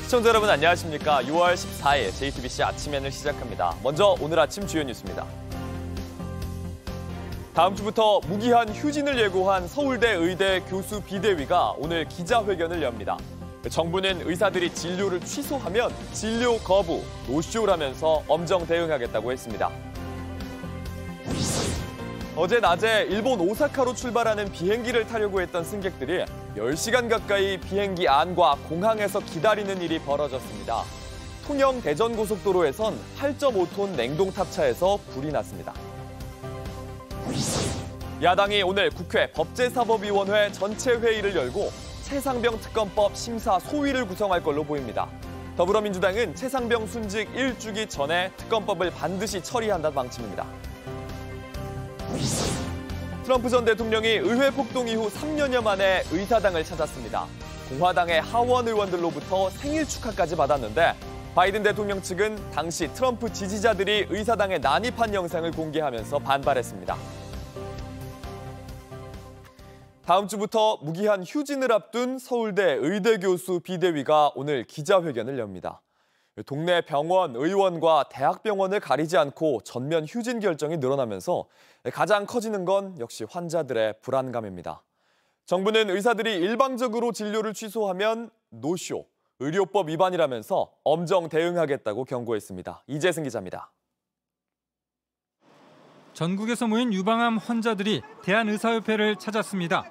시청자 여러분 안녕하십니까? 6월 14일 JTBC 아침엔을 시작합니다. 먼저 오늘 아침 주요 뉴스입니다. 다음 주부터 무기한 휴진을 예고한 서울대 의대 교수 비대위가 오늘 기자회견을 엽니다. 정부는 의사들이 진료를 취소하면 진료 거부, 노쇼라면서 엄정 대응하겠다고 했습니다. 어제 낮에 일본 오사카로 출발하는 비행기를 타려고 했던 승객들이 10시간 가까이 비행기 안과 공항에서 기다리는 일이 벌어졌습니다. 통영 대전고속도로에선 8.5톤 냉동탑차에서 불이 났습니다. 야당이 오늘 국회 법제사법위원회 전체 회의를 열고 최상병 특검법 심사 소위를 구성할 걸로 보입니다. 더불어민주당은 최상병 순직 1주기 전에 특검법을 반드시 처리한다는 방침입니다. 트럼프 전 대통령이 의회 폭동 이후 3년여 만에 의사당을 찾았습니다. 공화당의 하원 의원들로부터 생일 축하까지 받았는데 바이든 대통령 측은 당시 트럼프 지지자들이 의사당에 난입한 영상을 공개하면서 반발했습니다. 다음 주부터 무기한 휴진을 앞둔 서울대 의대 교수 비대위가 오늘 기자회견을 엽니다. 동네 병원, 의원과 대학병원을 가리지 않고 전면 휴진 결정이 늘어나면서 가장 커지는 건 역시 환자들의 불안감입니다. 정부는 의사들이 일방적으로 진료를 취소하면 노쇼, 의료법 위반이라면서 엄정 대응하겠다고 경고했습니다. 이재승 기자입니다. 전국에서 모인 유방암 환자들이 대한의사협회를 찾았습니다.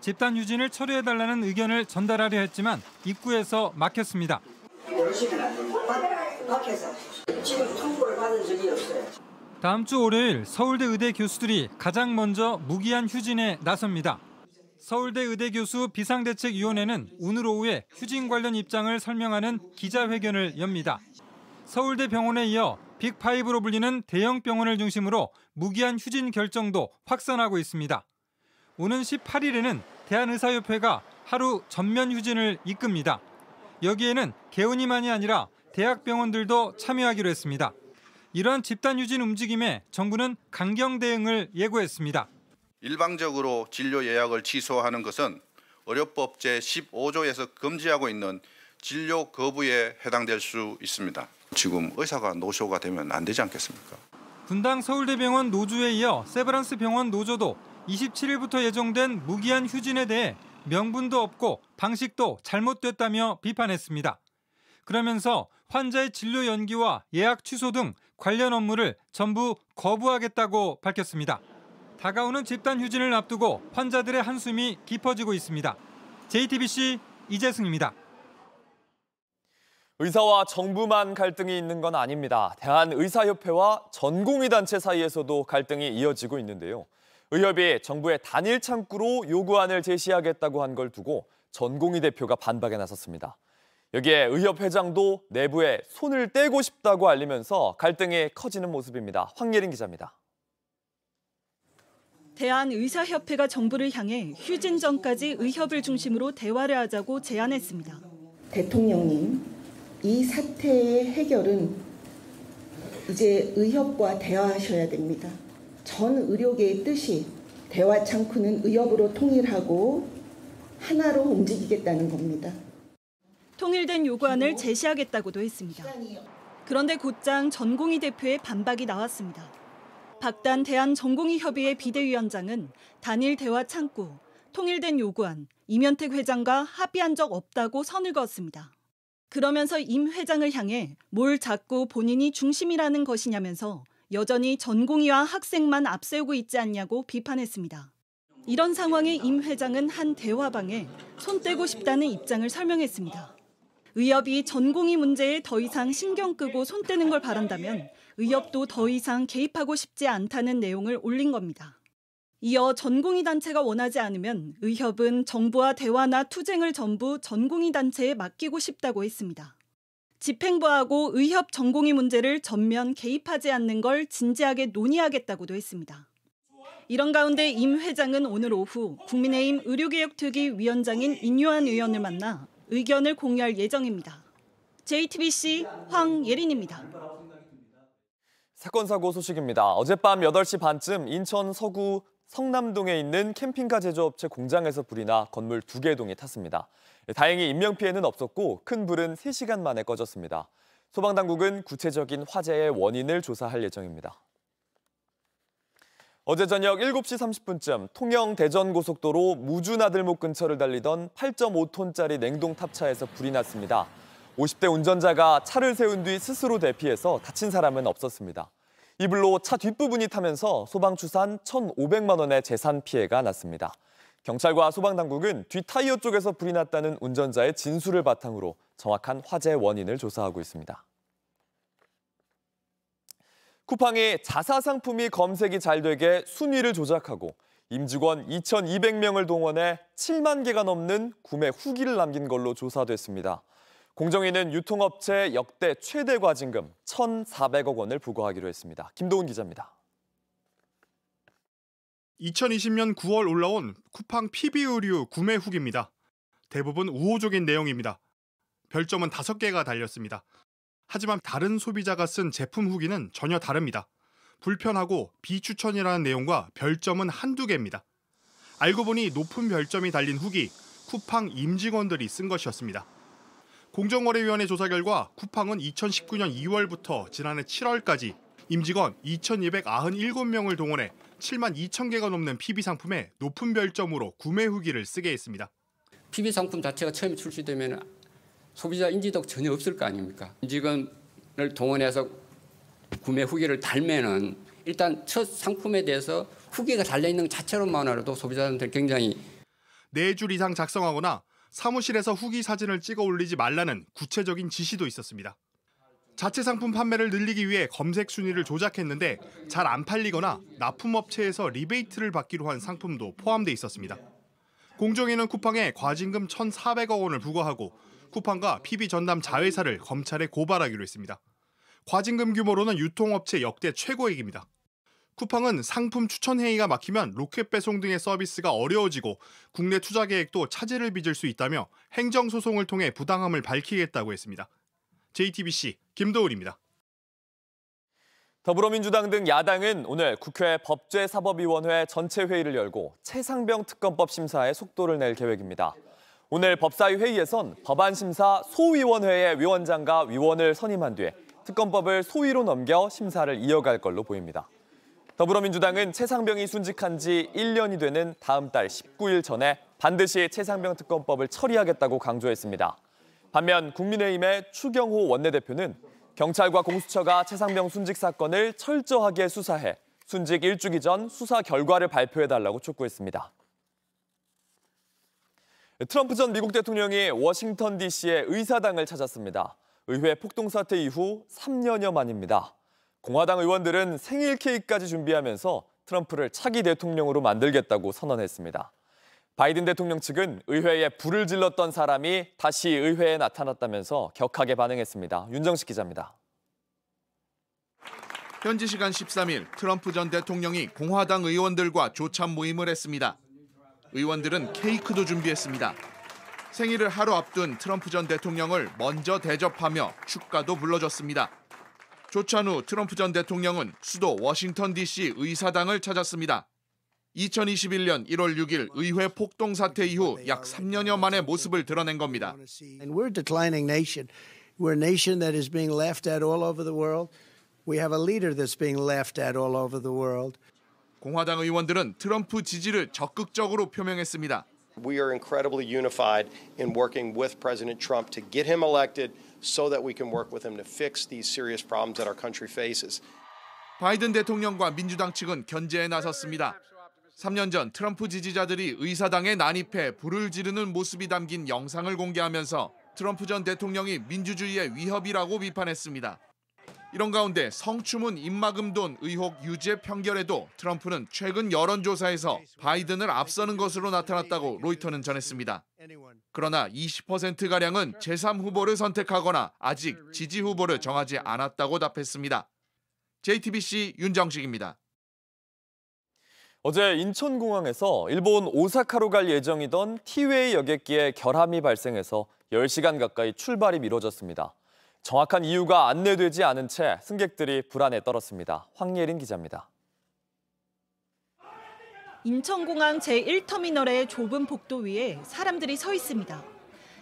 집단 휴진을 철회해달라는 의견을 전달하려 했지만 입구에서 막혔습니다. 열시면 안 됩니다. 밖에서 지금 통보를 받은 적이 없어요. 다음 주 월요일 서울대 의대 교수들이 가장 먼저 무기한 휴진에 나섭니다. 서울대 의대 교수 비상대책위원회는 오늘 오후에 휴진 관련 입장을 설명하는 기자회견을 엽니다. 서울대 병원에 이어 빅5로 불리는 대형 병원을 중심으로 무기한 휴진 결정도 확산하고 있습니다. 오는 18일에는 대한의사협회가 하루 전면 휴진을 이끕니다. 여기에는 개운이만이 아니라 대학병원들도 참여하기로 했습니다. 이러한 집단 휴진 움직임에 정부는 강경 대응을 예고했습니다. 일방적으로 진료 예약을 취소하는 것은 의료법 제15조에서 금지하고 있는 진료 거부에 해당될 수 있습니다. 지금 의사가 노쇼가 되면 안 되지 않겠습니까? 분당 서울대병원 노조에 이어 세브란스 병원 노조도 27일부터 예정된 무기한 휴진에 대해 명분도 없고 방식도 잘못됐다며 비판했습니다. 그러면서 환자의 진료 연기와 예약 취소 등 관련 업무를 전부 거부하겠다고 밝혔습니다. 다가오는 집단 휴진을 앞두고 환자들의 한숨이 깊어지고 있습니다. JTBC 이재승입니다. 의사와 정부만 갈등이 있는 건 아닙니다. 대한의사협회와 전공의단체 사이에서도 갈등이 이어지고 있는데요. 의협이 정부의 단일 창구로 요구안을 제시하겠다고 한 걸 두고 전공의 대표가 반박에 나섰습니다. 여기에 의협 회장도 내부에 손을 떼고 싶다고 알리면서 갈등이 커지는 모습입니다. 황예린 기자입니다. 대한의사협회가 정부를 향해 휴진 전까지 의협을 중심으로 대화를 하자고 제안했습니다. 대통령님, 이 사태의 해결은 이제 의협과 대화하셔야 됩니다. 전 의료계의 뜻이 대화 창구는 의협으로 통일하고 하나로 움직이겠다는 겁니다. 통일된 요구안을 제시하겠다고도 했습니다. 그런데 곧장 전공의 대표의 반박이 나왔습니다. 박단 대한전공의협의회 비대위원장은 단일 대화 창구, 통일된 요구안, 이면택 회장과 합의한 적 없다고 선을 그었습니다. 그러면서 임 회장을 향해 뭘 자꾸 본인이 중심이라는 것이냐면서 여전히 전공의와 학생만 앞세우고 있지 않냐고 비판했습니다. 이런 상황에 임 회장은 한 대화방에 손 떼고 싶다는 입장을 설명했습니다. 의협이 전공의 문제에 더 이상 신경 끄고 손 떼는 걸 바란다면 의협도 더 이상 개입하고 싶지 않다는 내용을 올린 겁니다. 이어 전공의 단체가 원하지 않으면 의협은 정부와 대화나 투쟁을 전부 전공의 단체에 맡기고 싶다고 했습니다. 집행부하고 의협 전공의 문제를 전면 개입하지 않는 걸 진지하게 논의하겠다고도 했습니다. 이런 가운데 임 회장은 오늘 오후 국민의힘 의료개혁특위 위원장인 인요한 의원을 만나 의견을 공유할 예정입니다. JTBC 황예린입니다. 사건 사고 소식입니다. 어젯밤 8시 반쯤 인천 서구 성남동에 있는 캠핑카 제조업체 공장에서 불이 나 건물 2개 동이 탔습니다. 다행히 인명피해는 없었고 큰 불은 3시간 만에 꺼졌습니다. 소방당국은 구체적인 화재의 원인을 조사할 예정입니다. 어제 저녁 7시 30분쯤 통영 대전고속도로 무주나들목 근처를 달리던 8.5톤짜리 냉동 탑차에서 불이 났습니다. 50대 운전자가 차를 세운 뒤 스스로 대피해서 다친 사람은 없었습니다. 이 불로 차 뒷부분이 타면서 소방추산 1,500만 원의 재산 피해가 났습니다. 경찰과 소방당국은 뒷타이어 쪽에서 불이 났다는 운전자의 진술을 바탕으로 정확한 화재 원인을 조사하고 있습니다. 쿠팡이 자사 상품이 검색이 잘 되게 순위를 조작하고 임직원 2,200명을 동원해 7만 개가 넘는 구매 후기를 남긴 걸로 조사됐습니다. 공정위는 유통업체 역대 최대 과징금 1,400억 원을 부과하기로 했습니다. 김도훈 기자입니다. 2020년 9월 올라온 쿠팡 PB 의류 구매 후기입니다. 대부분 우호적인 내용입니다. 별점은 5개가 달렸습니다. 하지만 다른 소비자가 쓴 제품 후기는 전혀 다릅니다. 불편하고 비추천이라는 내용과 별점은 한두 개입니다. 알고 보니 높은 별점이 달린 후기, 쿠팡 임직원들이 쓴 것이었습니다. 공정거래위원회 조사 결과 쿠팡은 2019년 2월부터 지난해 7월까지 임직원 2,297명을 동원해 7만 2천 개가 넘는 PB 상품에 높은 별점으로 구매 후기를 쓰게 했습니다. PB 상품 자체가 처음에 출시되면 소비자 인지도가 전혀 없을 거 아닙니까? 임직원을 동원해서 구매 후기를 달면은 일단 첫 상품에 대해서 후기가 달려있는 것 자체로만으로도 소비자한테 굉장히 4줄 이상 작성하거나 사무실에서 후기 사진을 찍어 올리지 말라는 구체적인 지시도 있었습니다. 자체 상품 판매를 늘리기 위해 검색 순위를 조작했는데 잘 안 팔리거나 납품업체에서 리베이트를 받기로 한 상품도 포함돼 있었습니다. 공정위는 쿠팡에 과징금 1,400억 원을 부과하고 쿠팡과 PB 전담 자회사를 검찰에 고발하기로 했습니다. 과징금 규모로는 유통업체 역대 최고액입니다. 쿠팡은 상품 추천 행위가 막히면 로켓 배송 등의 서비스가 어려워지고 국내 투자 계획도 차질을 빚을 수 있다며 행정소송을 통해 부당함을 밝히겠다고 했습니다. JTBC 김도훈입니다. 더불어민주당 등 야당은 오늘 국회 법제사법위원회 전체 회의를 열고 최상병 특검법 심사에 속도를 낼 계획입니다. 오늘 법사위 회의에선 법안심사 소위원회의 위원장과 위원을 선임한 뒤에 특검법을 소위로 넘겨 심사를 이어갈 걸로 보입니다. 더불어민주당은 최상병이 순직한 지 1년이 되는 다음 달 19일 전에 반드시 최상병 특검법을 처리하겠다고 강조했습니다. 반면 국민의힘의 추경호 원내대표는 경찰과 공수처가 최상병 순직 사건을 철저하게 수사해 순직 일주기 전 수사 결과를 발표해달라고 촉구했습니다. 트럼프 전 미국 대통령이 워싱턴 DC의 의사당을 찾았습니다. 의회 폭동 사태 이후 3년여 만입니다. 공화당 의원들은 생일 케이크까지 준비하면서 트럼프를 차기 대통령으로 만들겠다고 선언했습니다. 바이든 대통령 측은 의회에 불을 질렀던 사람이 다시 의회에 나타났다면서 격하게 반응했습니다. 윤정식 기자입니다. 현지 시간 13일 트럼프 전 대통령이 공화당 의원들과 조찬 모임을 했습니다. 의원들은 케이크도 준비했습니다. 생일을 하루 앞둔 트럼프 전 대통령을 먼저 대접하며 축가도 불러줬습니다. 조찬 후 트럼프 전 대통령은 수도 워싱턴 DC 의사당을 찾았습니다. 2021년 1월 6일 의회 폭동 사태 이후 약 3년여 만의 모습을 드러낸 겁니다. And we're a declining nation. We're a nation that is being laughed at all over the world. We have a leader that's being laughed at all over the world. 공화당 의원들은 트럼프 지지를 적극적으로 표명했습니다. We are incredibly unified in working with President Trump to get him elected so that we can work with him to fix these serious problems that our country faces. 바이든 대통령과 민주당 측은 견제에 나섰습니다. 3년 전 트럼프 지지자들이 의사당에 난입해 불을 지르는 모습이 담긴 영상을 공개하면서 트럼프 전 대통령이 민주주의의 위협이라고 비판했습니다. 이런 가운데 성추문 입막음돈 의혹 유죄 판결에도 트럼프는 최근 여론조사에서 바이든을 앞서는 것으로 나타났다고 로이터는 전했습니다. 그러나 20%가량은 제3후보를 선택하거나 아직 지지 후보를 정하지 않았다고 답했습니다. JTBC 윤정식입니다. 어제 인천공항에서 일본 오사카로 갈 예정이던 티웨이 여객기에 결함이 발생해서 10시간 가까이 출발이 미뤄졌습니다. 정확한 이유가 안내되지 않은 채 승객들이 불안에 떨었습니다. 황예린 기자입니다. 인천공항 제1터미널의 좁은 복도 위에 사람들이 서 있습니다.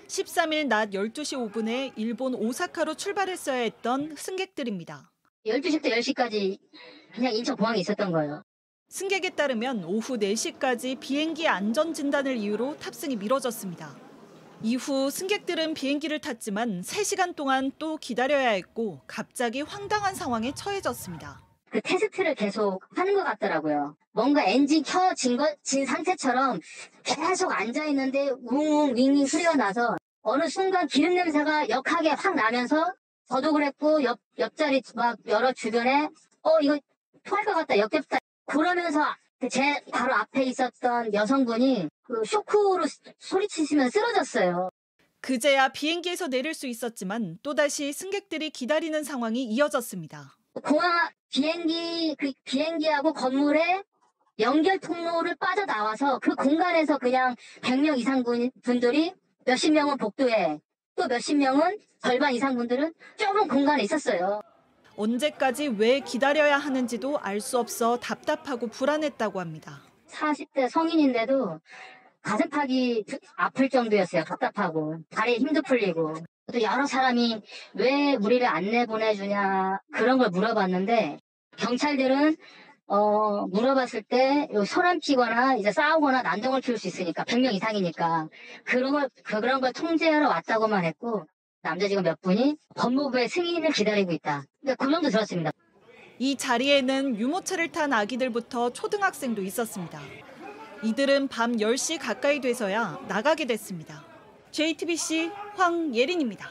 13일 낮 12시 5분에 일본 오사카로 출발했어야 했던 승객들입니다. 12시부터 10시까지 그냥 인천공항에 있었던 거예요. 승객에 따르면 오후 4시까지 비행기 안전진단을 이유로 탑승이 미뤄졌습니다. 이후 승객들은 비행기를 탔지만 3시간 동안 또 기다려야 했고 갑자기 황당한 상황에 처해졌습니다. 그 테스트를 계속 하는 것 같더라고요. 뭔가 엔진 켜진 상태처럼 계속 앉아있는데 웅웅 윙윙 소리가 나서 어느 순간 기름 냄새가 역하게 확 나면서 저도 그랬고 옆자리 막 여러 주변에 이거 토할 것 같다 역겹다 그러면서 제 바로 앞에 있었던 여성분이 그 쇼크로 소리치시면 쓰러졌어요. 그제야 비행기에서 내릴 수 있었지만 또다시 승객들이 기다리는 상황이 이어졌습니다. 공항 비행기하고 건물에 연결 통로를 빠져나와서 그 공간에서 그냥 100명 이상 분들이 몇십 명은 복도에 또 몇십 명은 절반 이상 분들은 좁은 공간에 있었어요. 언제까지 왜 기다려야 하는지도 알 수 없어 답답하고 불안했다고 합니다. 40대 성인인데도 가슴팍이 아플 정도였어요. 답답하고 다리에 힘도 풀리고 또 여러 사람이 왜 우리를 안 내보내주냐 그런 걸 물어봤는데 경찰들은 물어봤을 때 소란 피거나 이제 싸우거나 난동을 피울 수 있으니까 100명 이상이니까 그런 걸 통제하러 왔다고만 했고 남자 직원 몇 분이 법무부의 승인을 기다리고 있다. 그 정도 들었습니다. 이 자리에는 유모차를 탄 아기들부터 초등학생도 있었습니다. 이들은 밤 10시 가까이 돼서야 나가게 됐습니다. JTBC 황예린입니다.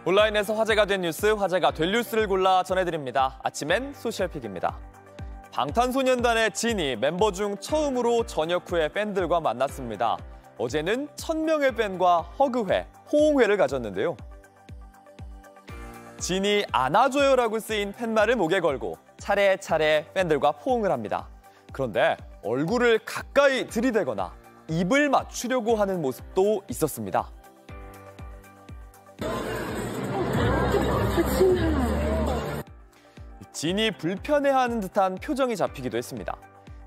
온라인에서 화제가 된 뉴스, 화제가 될 뉴스를 골라 전해드립니다. 아침엔 소셜픽입니다. 방탄소년단의 진이 멤버 중 처음으로 전역 후에 팬들과 만났습니다. 어제는 1000명의 팬과 허그회, 호응회를 가졌는데요. 진이 안아줘요라고 쓰인 팻말을 목에 걸고 차례차례 팬들과 포옹을 합니다. 그런데 얼굴을 가까이 들이대거나 입을 맞추려고 하는 모습도 있었습니다. 진이 불편해하는 듯한 표정이 잡히기도 했습니다.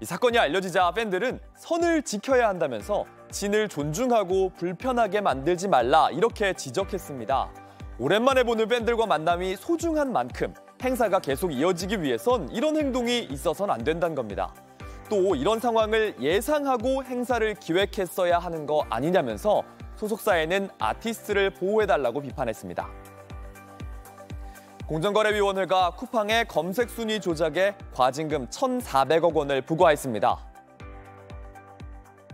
이 사건이 알려지자 팬들은 선을 지켜야 한다면서 진을 존중하고 불편하게 만들지 말라 이렇게 지적했습니다. 오랜만에 보는 팬들과 만남이 소중한 만큼 행사가 계속 이어지기 위해선 이런 행동이 있어선 안 된다는 겁니다. 또 이런 상황을 예상하고 행사를 기획했어야 하는 거 아니냐면서 소속사에는 아티스트를 보호해달라고 비판했습니다. 공정거래위원회가 쿠팡의 검색 순위 조작에 과징금 1,400억 원을 부과했습니다.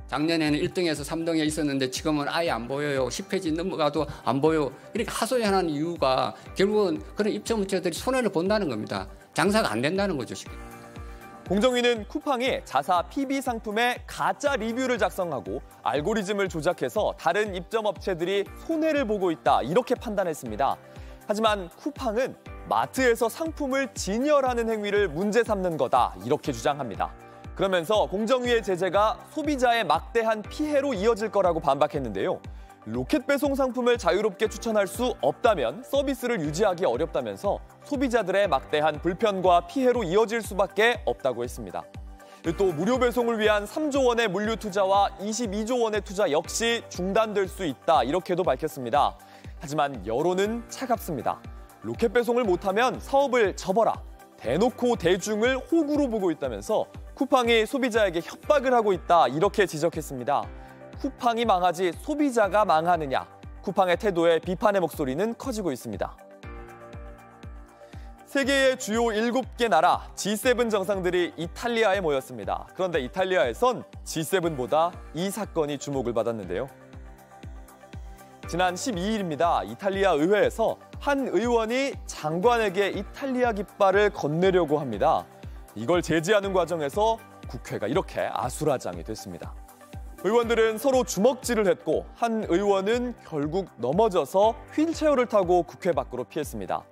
작년에는 1등에서 3등에 있었는데 지금은 아예 안 보여요. 10페이지 넘어가도 안 보여. 이렇게 하소연하는 이유가 결국은 그런 입점업체들이 손해를 본다는 겁니다. 장사가 안 된다는 거죠, 지금. 공정위는 쿠팡이 자사 PB 상품에 가짜 리뷰를 작성하고 알고리즘을 조작해서 다른 입점업체들이 손해를 보고 있다 이렇게 판단했습니다. 하지만 쿠팡은 마트에서 상품을 진열하는 행위를 문제 삼는 거다 이렇게 주장합니다. 그러면서 공정위의 제재가 소비자의 막대한 피해로 이어질 거라고 반박했는데요. 로켓 배송 상품을 자유롭게 추천할 수 없다면 서비스를 유지하기 어렵다면서 소비자들의 막대한 불편과 피해로 이어질 수밖에 없다고 했습니다. 또 무료 배송을 위한 3조 원의 물류 투자와 22조 원의 투자 역시 중단될 수 있다 이렇게도 밝혔습니다. 하지만 여론은 차갑습니다. 로켓 배송을 못하면 사업을 접어라. 대놓고 대중을 호구로 보고 있다면서 쿠팡이 소비자에게 협박을 하고 있다 이렇게 지적했습니다. 쿠팡이 망하지 소비자가 망하느냐. 쿠팡의 태도에 비판의 목소리는 커지고 있습니다. 세계의 주요 7개 나라 G7 정상들이 이탈리아에 모였습니다. 그런데 이탈리아에선 G7보다 이 사건이 주목을 받았는데요. 지난 12일입니다. 이탈리아 의회에서 한 의원이 장관에게 이탈리아 깃발을 건네려고 합니다. 이걸 제지하는 과정에서 국회가 이렇게 아수라장이 됐습니다. 의원들은 서로 주먹질을 했고 한 의원은 결국 넘어져서 휠체어를 타고 국회 밖으로 피했습니다.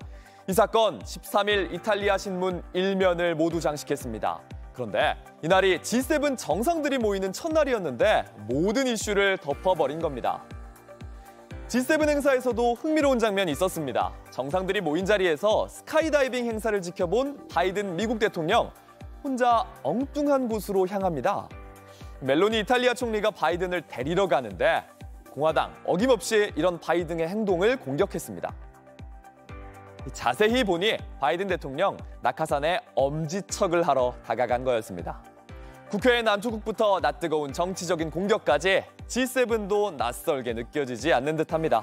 이 사건 13일 이탈리아 신문 1면을 모두 장식했습니다. 그런데 이날이 G7 정상들이 모이는 첫날이었는데 모든 이슈를 덮어버린 겁니다. G7 행사에서도 흥미로운 장면이 있었습니다. 정상들이 모인 자리에서 스카이다이빙 행사를 지켜본 바이든 미국 대통령, 혼자 엉뚱한 곳으로 향합니다. 멜로니 이탈리아 총리가 바이든을 데리러 가는데 공화당 어김없이 이런 바이든의 행동을 공격했습니다. 자세히 보니 바이든 대통령 낙하산에 엄지척을 하러 다가간 거였습니다. 국회의 남초국부터 낯뜨거운 정치적인 공격까지 G7도 낯설게 느껴지지 않는 듯합니다.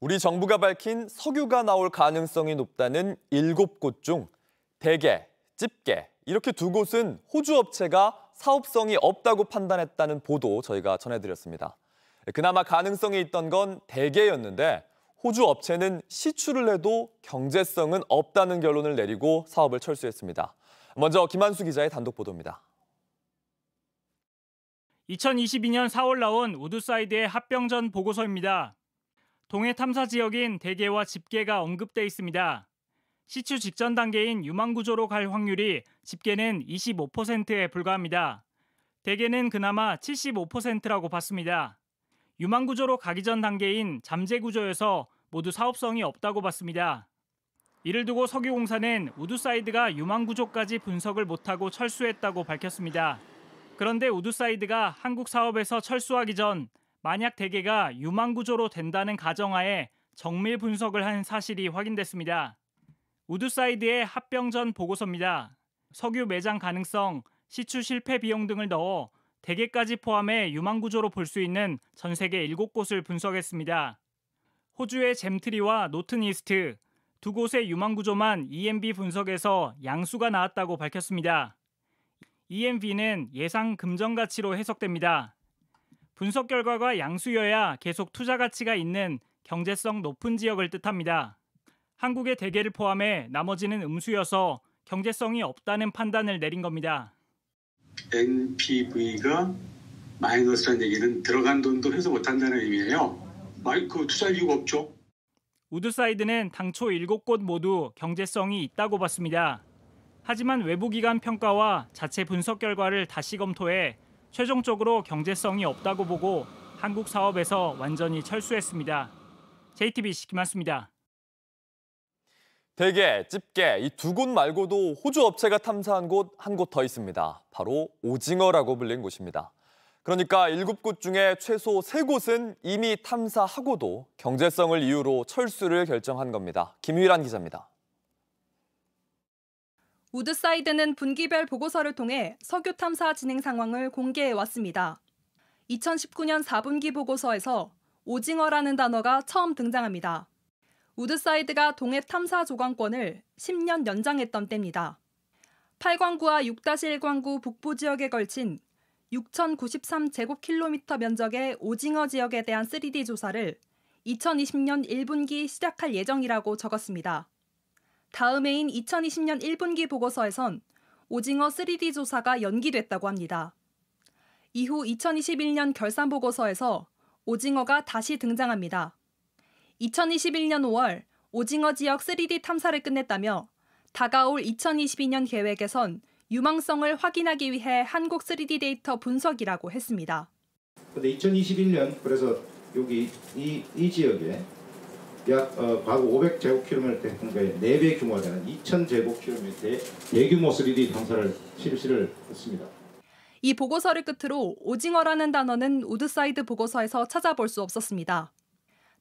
우리 정부가 밝힌 석유가 나올 가능성이 높다는 7곳 중 대게, 집게 이렇게 2곳은 호주 업체가 사업성이 없다고 판단했다는 보도 저희가 전해드렸습니다. 그나마 가능성이 있던 건 대게였는데 호주 업체는 시추를 해도 경제성은 없다는 결론을 내리고 사업을 철수했습니다. 먼저 김한수 기자의 단독 보도입니다. 2022년 4월 나온 우드사이드의 합병전 보고서입니다. 동해 탐사 지역인 대게와 집게가 언급돼 있습니다. 시추 직전 단계인 유망구조로 갈 확률이 집게는 25%에 불과합니다. 대게는 그나마 75%라고 봤습니다. 유망구조로 가기 전 단계인 잠재구조여서 모두 사업성이 없다고 봤습니다. 이를 두고 석유공사는 우드사이드가 유망구조까지 분석을 못하고 철수했다고 밝혔습니다. 그런데 우드사이드가 한국 사업에서 철수하기 전 만약 대게가 유망구조로 된다는 가정하에 정밀 분석을 한 사실이 확인됐습니다. 우드사이드의 합병전 보고서입니다. 석유 매장 가능성, 시추 실패 비용 등을 넣어 대게까지 포함해 유망구조로 볼 수 있는 전 세계 7곳을 분석했습니다. 호주의 잼트리와 노튼이스트, 2곳의 유망구조만 EMV 분석에서 양수가 나왔다고 밝혔습니다. EMV는 예상 금전 가치로 해석됩니다. 분석 결과가 양수여야 계속 투자 가치가 있는 경제성 높은 지역을 뜻합니다. 한국의 대게를 포함해 나머지는 음수여서 경제성이 없다는 판단을 내린 겁니다. NPV가 마이너스라는 얘기는 들어간 돈도 회수 못한다는 의미예요. 그 투자할 이유가 없죠. 우드사이드는 당초 7곳 모두 경제성이 있다고 봤습니다. 하지만 외부기관 평가와 자체 분석 결과를 다시 검토해 최종적으로 경제성이 없다고 보고 한국 사업에서 완전히 철수했습니다. JTBC 김한수입니다. 대게, 집게 이 2곳 말고도 호주 업체가 탐사한 곳 한 곳 더 있습니다. 바로 오징어라고 불린 곳입니다. 그러니까 7곳 중에 최소 3곳은 이미 탐사하고도 경제성을 이유로 철수를 결정한 겁니다. 김휘란 기자입니다. 우드사이드는 분기별 보고서를 통해 석유 탐사 진행 상황을 공개해 왔습니다. 2019년 4분기 보고서에서 오징어라는 단어가 처음 등장합니다. 우드사이드가 동해 탐사 조관권을 10년 연장했던 때입니다. 8광구와 6-1광구 북부 지역에 걸친 6,093제곱킬로미터 면적의 오징어 지역에 대한 3D 조사를 2020년 1분기 시작할 예정이라고 적었습니다. 다음 해인 2020년 1분기 보고서에선 오징어 3D 조사가 연기됐다고 합니다. 이후 2021년 결산 보고서에서 오징어가 다시 등장합니다. 2021년 5월 오징어 지역 3D 탐사를 끝냈다며 다가올 2022년 계획에선 유망성을 확인하기 위해 한국 3D 데이터 분석이라고 했습니다. 근데 2021년 그래서 여기 이 지역에 약 과거 500제곱킬로미터의 4배 규모가 되는 2000제곱킬로미터의 대규모 3D 탐사를 실시를 했습니다. 이 보고서를 끝으로 오징어라는 단어는 우드사이드 보고서에서 찾아볼 수 없었습니다.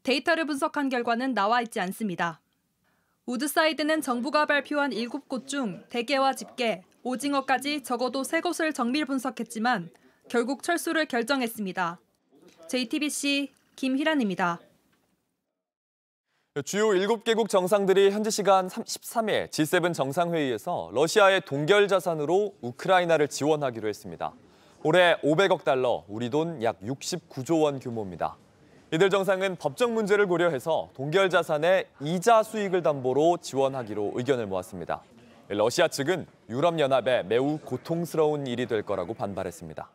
데이터를 분석한 결과는 나와 있지 않습니다. 우드사이드는 정부가 발표한 7곳 중 대게와 집게, 오징어까지 적어도 3곳을 정밀 분석했지만 결국 철수를 결정했습니다. JTBC 김희란입니다. 주요 7개국 정상들이 현지 시간 13일 G7 정상회의에서 러시아의 동결 자산으로 우크라이나를 지원하기로 했습니다. 올해 500억 달러, 우리 돈 약 69조 원 규모입니다. 이들 정상은 법적 문제를 고려해서 동결 자산의 이자 수익을 담보로 지원하기로 의견을 모았습니다. 러시아 측은 유럽연합에 매우 고통스러운 일이 될 거라고 반발했습니다.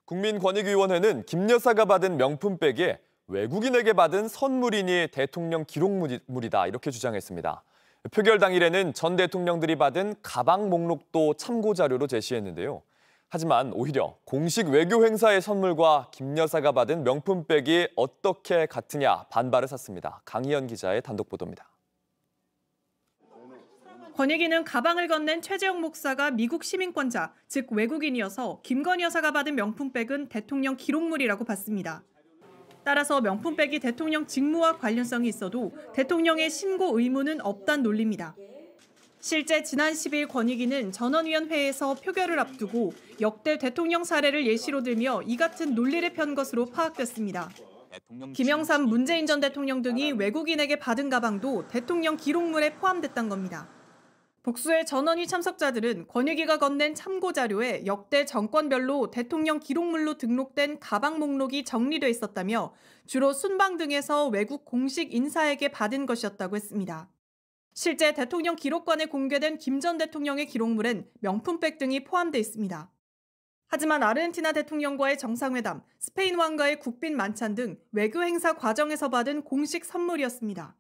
국민권익위원회는 김 여사가 받은 명품백이 외국인에게 받은 선물이니 대통령 기록물이다 이렇게 주장했습니다. 표결 당일에는 전 대통령들이 받은 가방 목록도 참고 자료로 제시했는데요. 하지만 오히려 공식 외교 행사의 선물과 김 여사가 받은 명품백이 어떻게 같으냐 반발을 샀습니다. 강희연 기자의 단독 보도입니다. 권익위는 가방을 건넨 최재형 목사가 미국 시민권자, 즉 외국인이어서 김건희 여사가 받은 명품백은 대통령 기록물이라고 봤습니다. 따라서 명품백이 대통령 직무와 관련성이 있어도 대통령의 신고 의무는 없다는 논리입니다. 실제 지난 10일 권익위는 전원위원회에서 표결을 앞두고 역대 대통령 사례를 예시로 들며 이 같은 논리를 편 것으로 파악됐습니다. 김영삼, 문재인 전 대통령 등이 외국인에게 받은 가방도 대통령 기록물에 포함됐다는 겁니다. 복수의 전원위 참석자들은 권익위가 건넨 참고 자료에 역대 정권별로 대통령 기록물로 등록된 가방 목록이 정리돼 있었다며 주로 순방 등에서 외국 공식 인사에게 받은 것이었다고 했습니다. 실제 대통령 기록관에 공개된 김 전 대통령의 기록물엔 명품백 등이 포함돼 있습니다. 하지만 아르헨티나 대통령과의 정상회담, 스페인 왕가의 국빈 만찬 등 외교 행사 과정에서 받은 공식 선물이었습니다.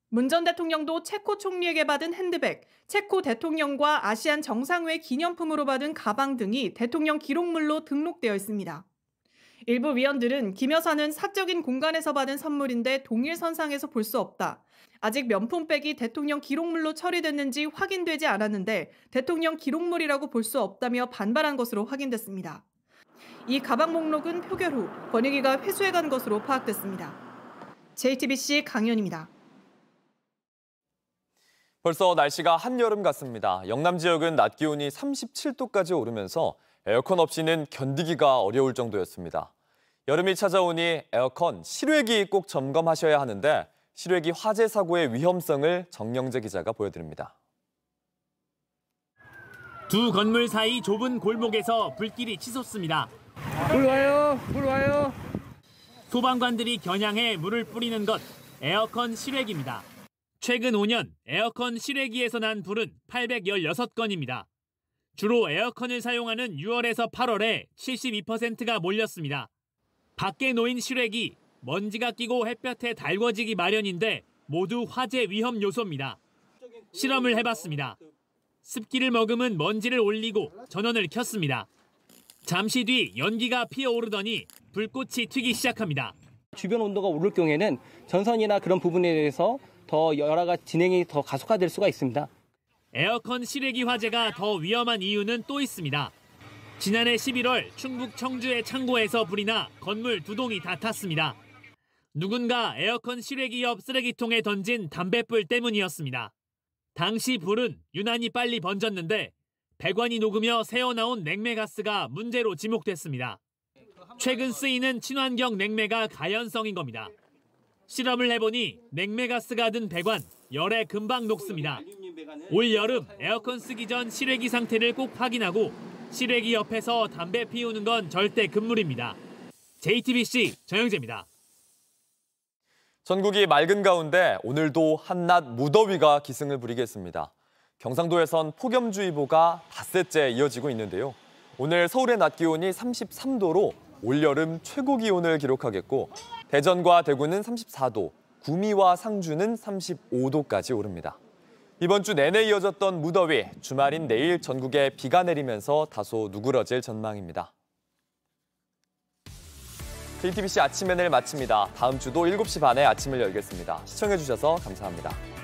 문 전 대통령도 체코 총리에게 받은 핸드백, 체코 대통령과 아시안 정상회 기념품으로 받은 가방 등이 대통령 기록물로 등록되어 있습니다. 일부 위원들은 김 여사는 사적인 공간에서 받은 선물인데 동일선상에서 볼 수 없다. 아직 명품백이 대통령 기록물로 처리됐는지 확인되지 않았는데 대통령 기록물이라고 볼 수 없다며 반발한 것으로 확인됐습니다. 이 가방 목록은 표결 후 권익위가 회수해간 것으로 파악됐습니다. JTBC 강연입니다. 벌써 날씨가 한여름 같습니다. 영남 지역은 낮 기온이 37도까지 오르면서 에어컨 없이는 견디기가 어려울 정도였습니다. 여름이 찾아오니 에어컨 실외기 꼭 점검하셔야 하는데 실외기 화재 사고의 위험성을 정영재 기자가 보여드립니다. 두 건물 사이 좁은 골목에서 불길이 치솟습니다. 불 와요! 불 와요! 소방관들이 겨냥해 물을 뿌리는 것, 에어컨 실외기입니다. 최근 5년 에어컨 실외기에서 난 불은 816건입니다. 주로 에어컨을 사용하는 6월에서 8월에 72%가 몰렸습니다. 밖에 놓인 실외기, 먼지가 끼고 햇볕에 달궈지기 마련인데 모두 화재 위험 요소입니다. 실험을 해봤습니다. 습기를 머금은 먼지를 올리고 전원을 켰습니다. 잠시 뒤 연기가 피어오르더니 불꽃이 튀기 시작합니다. 주변 온도가 오를 경우에는 전선이나 그런 부분에 대해서 더 여러 가지 진행이 더 가속화될 수가 있습니다. 에어컨 실외기 화재가 더 위험한 이유는 또 있습니다. 지난해 11월 충북 청주의 창고에서 불이 나 건물 2동이 다 탔습니다. 누군가 에어컨 실외기 옆 쓰레기통에 던진 담뱃불 때문이었습니다. 당시 불은 유난히 빨리 번졌는데 배관이 녹으며 새어나온 냉매가스가 문제로 지목됐습니다. 최근 쓰이는 친환경 냉매가 가연성인 겁니다. 실험을 해보니 냉매가스가 든 배관, 열에 금방 녹습니다. 올 여름 에어컨 쓰기 전 실외기 상태를 꼭 확인하고 실외기 옆에서 담배 피우는 건 절대 금물입니다. JTBC 정영재입니다. 전국이 맑은 가운데 오늘도 한낮 무더위가 기승을 부리겠습니다. 경상도에선 폭염주의보가 닷새째 이어지고 있는데요. 오늘 서울의 낮 기온이 33도로 올여름 최고 기온을 기록하겠고 대전과 대구는 34도, 구미와 상주는 35도까지 오릅니다. 이번 주 내내 이어졌던 무더위, 주말인 내일 전국에 비가 내리면서 다소 누그러질 전망입니다. JTBC 아침 NL 마칩니다. 다음 주도 7시 반에 아침을 열겠습니다. 시청해주셔서 감사합니다.